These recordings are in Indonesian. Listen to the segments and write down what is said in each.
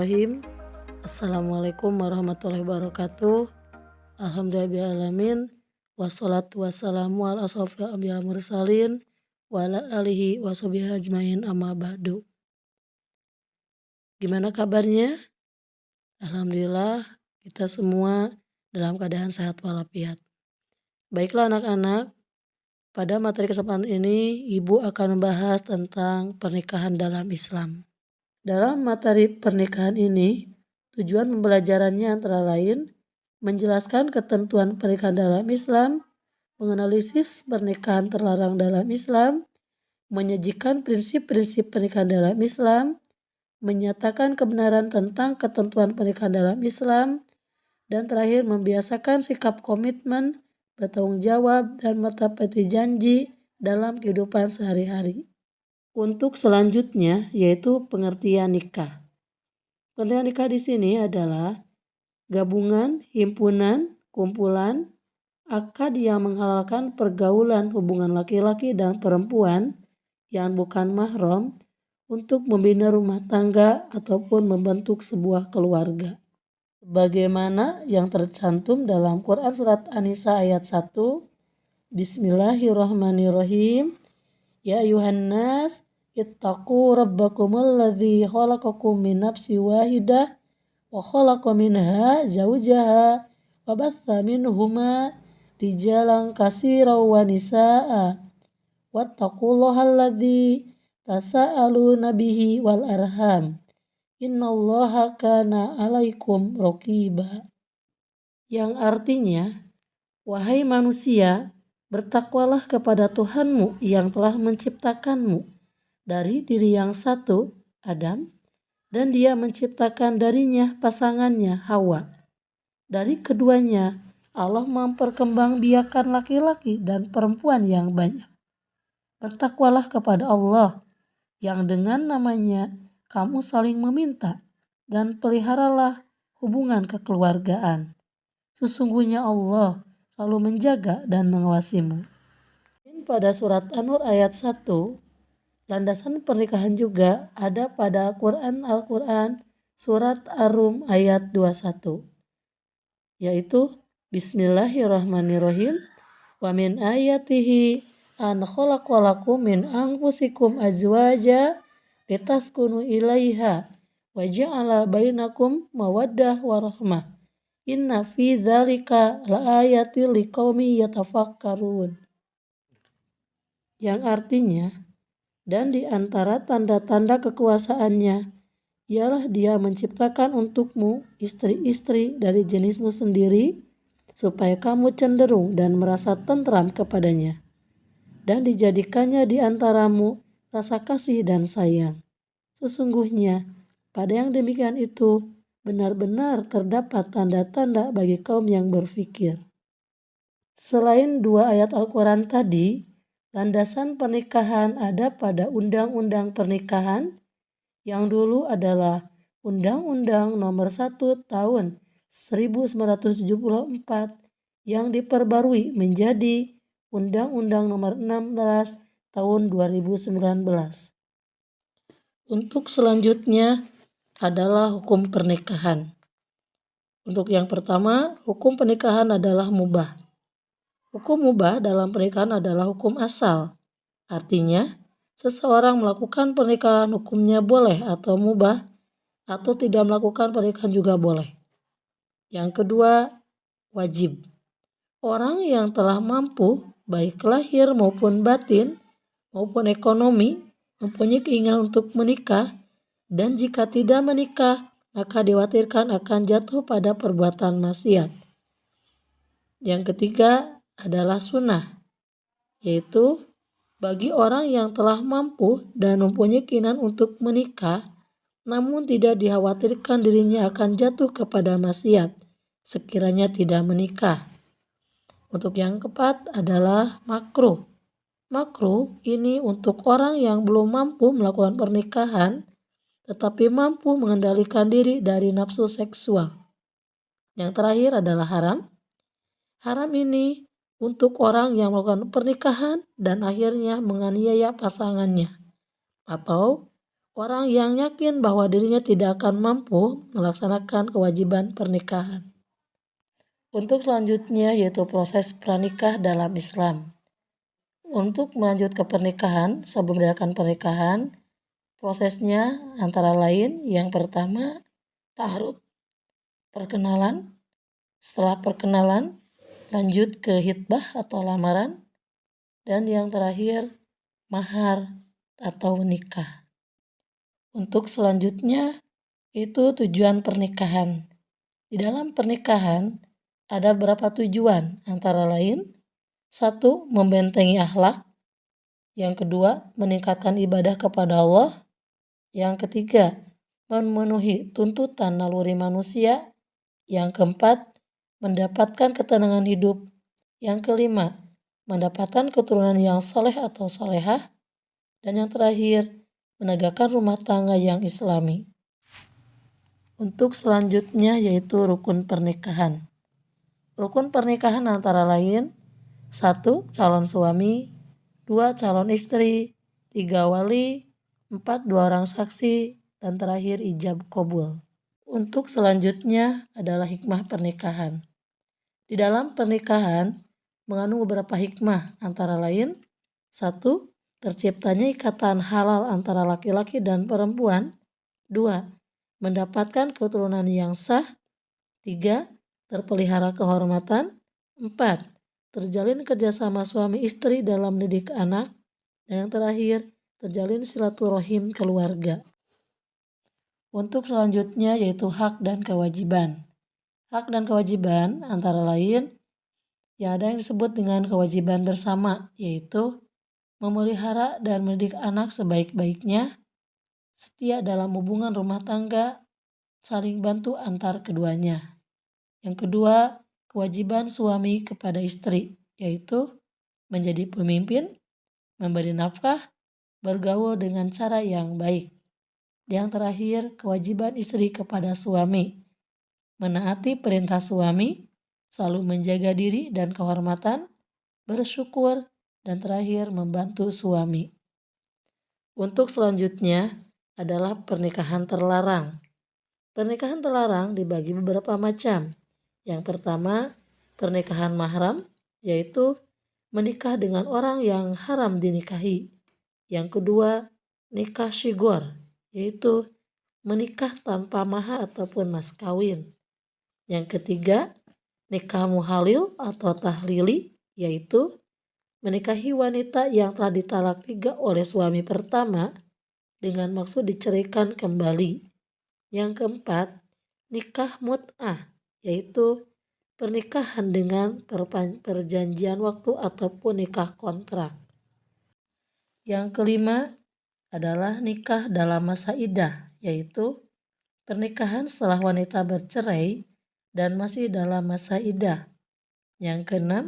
Bismillahirrahmanirrahim. Assalamualaikum warahmatullahi wabarakatuh. Alhamdulillahirrahmanirrahim. Wassalatu wassalamu ala asrofil anbiya wal mursalin wa ala alihi wa sahbihi ajmain amma ba'du. Gimana kabarnya? Alhamdulillah kita semua dalam keadaan sehat walafiat. Baiklah anak-anak, pada materi kesempatan ini Ibu akan membahas tentang pernikahan dalam Islam. Dalam materi pernikahan ini, tujuan pembelajarannya antara lain menjelaskan ketentuan pernikahan dalam Islam, menganalisis pernikahan terlarang dalam Islam, menyajikan prinsip-prinsip pernikahan dalam Islam, menyatakan kebenaran tentang ketentuan pernikahan dalam Islam, dan terakhir membiasakan sikap komitmen, bertanggung jawab, dan menepati janji dalam kehidupan sehari-hari. Untuk selanjutnya yaitu pengertian nikah. Pengertian nikah di sini adalah gabungan, himpunan, kumpulan, akad yang menghalalkan pergaulan hubungan laki-laki dan perempuan yang bukan mahram untuk membina rumah tangga ataupun membentuk sebuah keluarga. Sebagaimana yang tercantum dalam Quran Surat An-Nisa ayat 1, Bismillahirrahmanirrahim. Ya ayuhan nas ittaqu rabbakumul ladzi khalaqakum min nafsin wahidah wa khalaqa minha zawjaha wa batha minhuma rijalan katsiran wa nisaa'a wattaqullaha alladzi tasaaluna bihi wal arham innallaha kana 'alaikum raqiba. Yang artinya, wahai manusia, bertakwalah kepada Tuhanmu yang telah menciptakanmu dari diri yang satu, Adam, dan Dia menciptakan darinya pasangannya, Hawa. Dari keduanya, Allah memperkembangbiakan laki-laki dan perempuan yang banyak. Bertakwalah kepada Allah yang dengan namanya kamu saling meminta dan peliharalah hubungan kekeluargaan. Sesungguhnya Allah selalu menjaga dan mengawasimu. Pada surat An-Nur ayat 1, landasan pernikahan juga ada pada Al-Quran surat Ar-Rum ayat 21, yaitu Bismillahirrahmanirrahim. Wa min ayatihi an khalaqalakum min anfusikum azwaja litaskunu ilaiha wa ja'ala bainakum mawaddah wa rahmah. Inna fi dzalika laayatil liqaumin yatafakkarun. Yang artinya, dan di antara tanda-tanda kekuasaannya ialah Dia menciptakan untukmu istri-istri dari jenismu sendiri supaya kamu cenderung dan merasa tentram kepadanya, dan dijadikannya di antaramu rasa kasih dan sayang. Sesungguhnya pada yang demikian itu benar-benar terdapat tanda-tanda bagi kaum yang berfikir. Selain dua ayat Al-Quran tadi, landasan pernikahan ada pada Undang-Undang Pernikahan yang dulu adalah Undang-Undang Nomor 1 Tahun 1974 yang diperbarui menjadi Undang-Undang Nomor 16 Tahun 2019. Untuk selanjutnya adalah hukum pernikahan. Untuk yang pertama, hukum pernikahan adalah mubah. Hukum mubah dalam pernikahan adalah hukum asal. Artinya, seseorang melakukan pernikahan hukumnya boleh atau mubah, atau tidak melakukan pernikahan juga boleh. Yang kedua, wajib. Orang yang telah mampu, baik lahir maupun batin, maupun ekonomi, mempunyai keinginan untuk menikah, dan jika tidak menikah, maka dikhawatirkan akan jatuh pada perbuatan maksiat. Yang ketiga adalah sunnah, yaitu bagi orang yang telah mampu dan mempunyai keinginan untuk menikah, namun tidak dikhawatirkan dirinya akan jatuh kepada maksiat sekiranya tidak menikah. Untuk yang keempat adalah makruh. Makruh ini untuk orang yang belum mampu melakukan pernikahan, tetapi mampu mengendalikan diri dari nafsu seksual. Yang terakhir adalah haram. Haram ini untuk orang yang melakukan pernikahan dan akhirnya menganiaya pasangannya, atau orang yang yakin bahwa dirinya tidak akan mampu melaksanakan kewajiban pernikahan. Untuk selanjutnya yaitu proses pranikah dalam Islam. Untuk melanjut ke pernikahan, sebelum diadakan pernikahan, prosesnya antara lain yang pertama ta'aruf, perkenalan. Setelah perkenalan, lanjut ke hitbah atau lamaran. Dan yang terakhir, mahar atau nikah. Untuk selanjutnya, itu tujuan pernikahan. Di dalam pernikahan, ada beberapa tujuan, antara lain, 1. Membentengi akhlak. Yang kedua, meningkatkan ibadah kepada Allah. Yang ketiga, memenuhi tuntutan naluri manusia. Yang keempat, mendapatkan ketenangan hidup. Yang kelima, mendapatkan keturunan yang soleh atau solehah. Dan yang terakhir, menegakkan rumah tangga yang islami. Untuk selanjutnya yaitu rukun pernikahan. Rukun pernikahan antara lain 1. Calon suami, 2. Calon istri, 3. Wali, 4. 2 orang saksi, dan terakhir ijab qabul. Untuk selanjutnya adalah hikmah pernikahan. Di dalam pernikahan mengandung beberapa hikmah antara lain 1. Terciptanya ikatan halal antara laki-laki dan perempuan. 2. Mendapatkan keturunan yang sah. 3. Terpelihara kehormatan. 4. Terjalin kerjasama suami istri dalam mendidik anak. Dan yang terakhir, terjalin silaturahim keluarga. Untuk selanjutnya yaitu hak dan kewajiban. Hak dan kewajiban antara lain yang ada yang disebut dengan kewajiban bersama, yaitu memelihara dan mendidik anak sebaik-baiknya, setia dalam hubungan rumah tangga, saling bantu antar keduanya. Yang kedua, kewajiban suami kepada istri, yaitu menjadi pemimpin, memberi nafkah, bergaul dengan cara yang baik. Yang terakhir, kewajiban istri kepada suami, menaati perintah suami, selalu menjaga diri dan kehormatan, bersyukur, dan terakhir membantu suami. Untuk selanjutnya adalah pernikahan terlarang. Pernikahan terlarang dibagi beberapa macam. Yang pertama, pernikahan mahram, yaitu menikah dengan orang yang haram dinikahi. Yang kedua, nikah syigor, yaitu menikah tanpa mahar ataupun mas kawin. Yang ketiga, nikah muhalil atau tahlili, yaitu menikahi wanita yang telah ditalak 3 oleh suami pertama dengan maksud diceraikan kembali. Yang keempat, nikah mut'ah, yaitu pernikahan dengan perjanjian waktu ataupun nikah kontrak. Yang kelima adalah nikah dalam masa iddah, yaitu pernikahan setelah wanita bercerai dan masih dalam masa iddah. Yang keenam,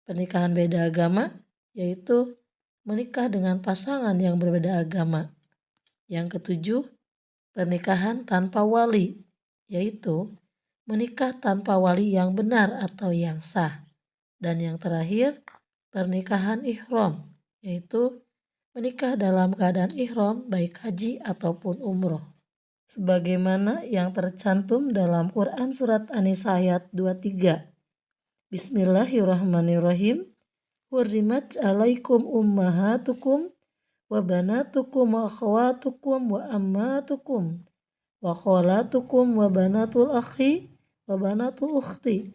pernikahan beda agama, yaitu menikah dengan pasangan yang berbeda agama. Yang ketujuh, pernikahan tanpa wali, yaitu menikah tanpa wali yang benar atau yang sah. Dan yang terakhir, pernikahan ihram, yaitu menikah dalam keadaan ihram baik haji ataupun umroh. Sebagaimana yang tercantum dalam Quran Surat An-Nisa ayat 23. Bismillahirrahmanirrahim. Hurrimat alaikum ummahatukum wa banatukum wa akhwatukum wa ammatukum wa khalatukum wa banatul akhi wa banatul ukhti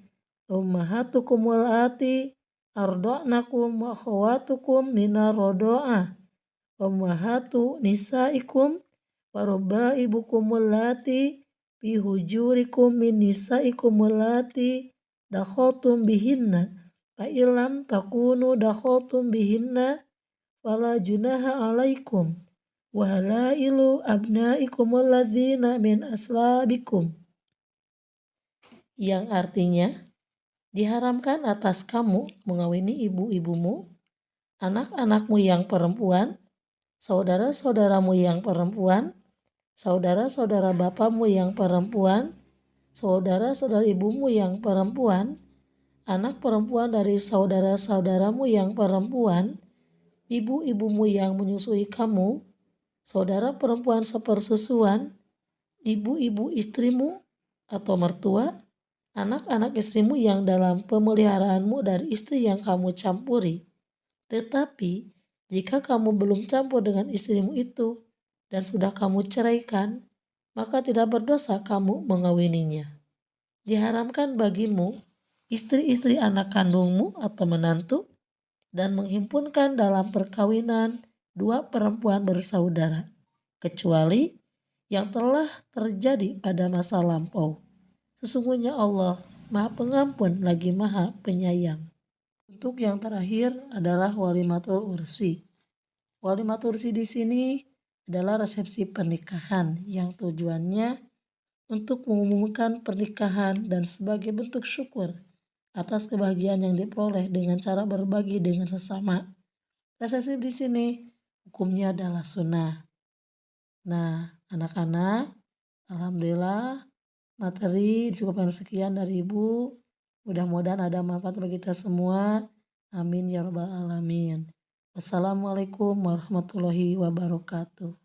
ummahatukum wal ati arda'nakum wa akhwatukum minar rodo'ah ummahatu nisaikum wa rubbaibukum allati fi hujurikum min nisaikum allati dakhaltum bihinna fa illam takunu dakhaltum bihinna fala junaha alaikum wa halailu abnaikum alladzina min aslabikum, yang artinya diharamkan atas kamu mengawini ibu-ibumu, anak-anakmu yang perempuan, saudara-saudaramu yang perempuan, saudara-saudara bapamu yang perempuan, saudara-saudara ibumu yang perempuan, anak perempuan dari saudara-saudaramu yang perempuan, ibu-ibumu yang menyusui kamu, saudara perempuan sepersusuan, ibu-ibu istrimu atau mertua, anak-anak istrimu yang dalam pemeliharaanmu dari istri yang kamu campuri. Tetapi jika kamu belum campur dengan istrimu itu dan sudah kamu ceraikan, maka tidak berdosa kamu mengawininya. Diharamkan bagimu istri-istri anak kandungmu atau menantu dan menghimpunkan dalam perkawinan dua perempuan bersaudara, kecuali yang telah terjadi pada masa lampau. Sesungguhnya Allah Maha Pengampun lagi Maha Penyayang. Untuk yang terakhir adalah walimatul ursi. Walimatul ursi di sini adalah resepsi pernikahan yang tujuannya untuk mengumumkan pernikahan dan sebagai bentuk syukur atas kebahagiaan yang diperoleh dengan cara berbagi dengan sesama. Resepsi di sini hukumnya adalah sunnah. Nah, anak-anak, alhamdulillah materi cukupkan sekian dari Ibu. Mudah-mudahan ada manfaat bagi kita semua. Amin ya rabbal alamin. Wassalamualaikum warahmatullahi wabarakatuh.